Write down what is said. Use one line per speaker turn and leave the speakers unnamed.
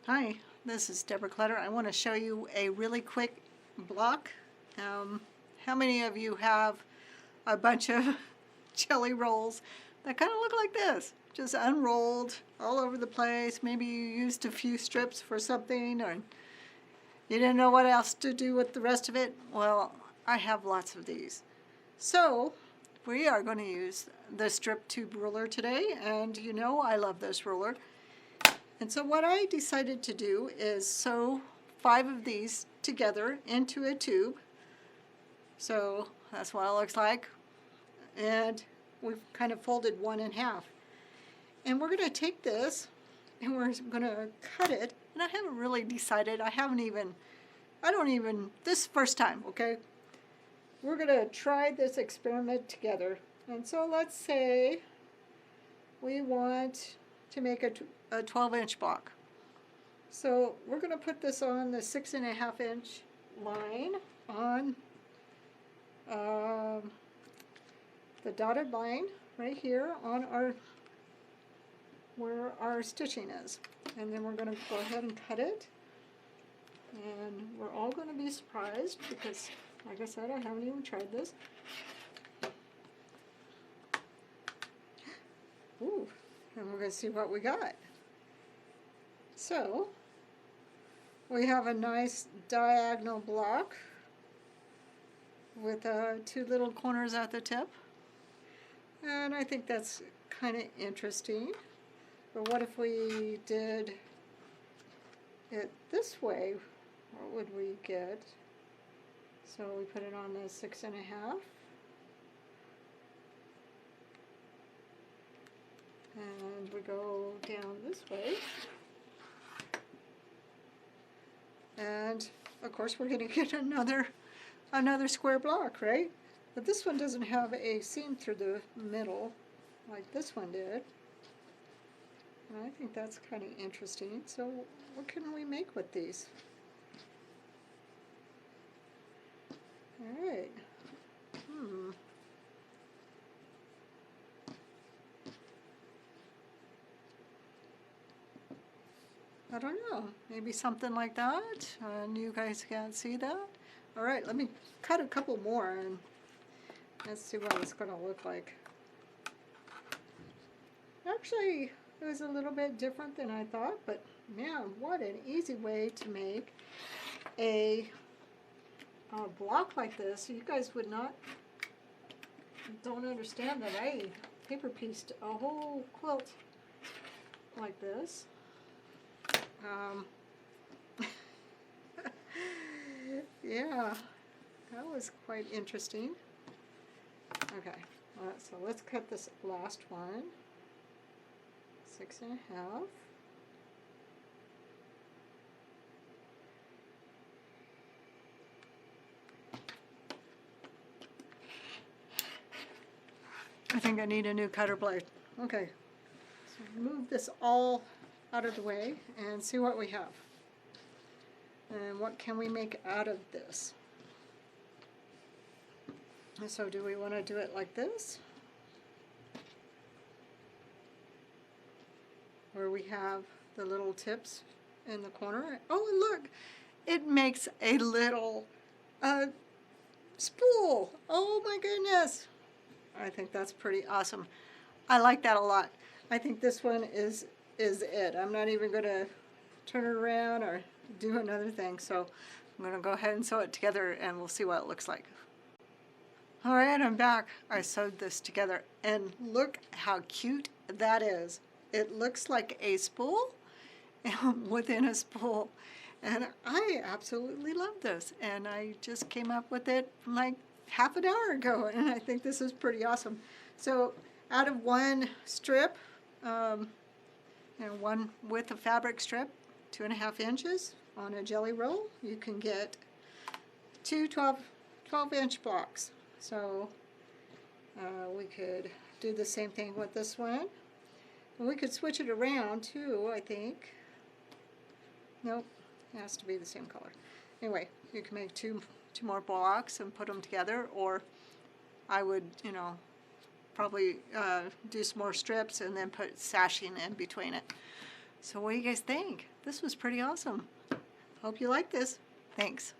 Hi, this is Deborah Clutter. I want to show you a really quick block. How many of you have a bunch of jelly rolls that kind of look like this? Just unrolled all over the place. Maybe you used a few strips for something or you didn't know what else to do with the rest of it. Well, I have lots of these. So we are going to use the strip tube ruler today, and you know I love this ruler. And so what I decided to do is sew 5 of these together into a tube. So that's what it looks like. And we've kind of folded one in half. And we're going to take this and we're going to cut it. And I haven't really decided. I don't even, this is the first time, okay? We're going to try this experiment together. And so let's say we want to make a 12-inch block. So we're going to put this on the 6.5-inch line on the dotted line right here on where our stitching is. And then we're going to go ahead and cut it. And we're all going to be surprised because, like I said, I haven't even tried this. Ooh, and we're going to see what we got. So, we have a nice diagonal block with 2 little corners at the tip. And I think that's kind of interesting. But what if we did it this way? What would we get? So we put it on the 6.5. And we go down this way. And of course we're going to get another square block, right? But this one doesn't have a seam through the middle like this one did. And I think that's kind of interesting. So what can we make with these? All right. I don't know, maybe something like that, and you guys can't see that. All right, let me cut a couple more and let's see what it's going to look like. Actually, it was a little bit different than I thought, but man, what an easy way to make a block like this. You guys don't understand that I paper pieced a whole quilt like this. Yeah, that was quite interesting. Okay, so let's cut this last one. 6.5. I think I need a new cutter blade. Okay, so move this all out of the way and see what we have. And what can we make out of this? So do we want to do it like this? Where we have the little tips in the corner. Oh, and look! It makes a little spool. Oh my goodness! I think that's pretty awesome. I like that a lot. I think this one is it. I'm not even going to turn it around or do another thing. So I'm going to go ahead and sew it together and we'll see what it looks like. All right, I'm back. I sewed this together and look how cute that is. It looks like a spool within a spool. And I absolutely love this. And I just came up with it like half an hour ago. And I think this is pretty awesome. So out of one strip, one with a fabric strip, 2.5 inches on a jelly roll, you can get 2 12-inch blocks. So we could do the same thing with this one. And we could switch it around too, I think. Nope, it has to be the same color. Anyway, you can make two more blocks and put them together, or I would, probably do some more strips and then put sashing in between it. So what do you guys think? This was pretty awesome. Hope you like this. Thanks.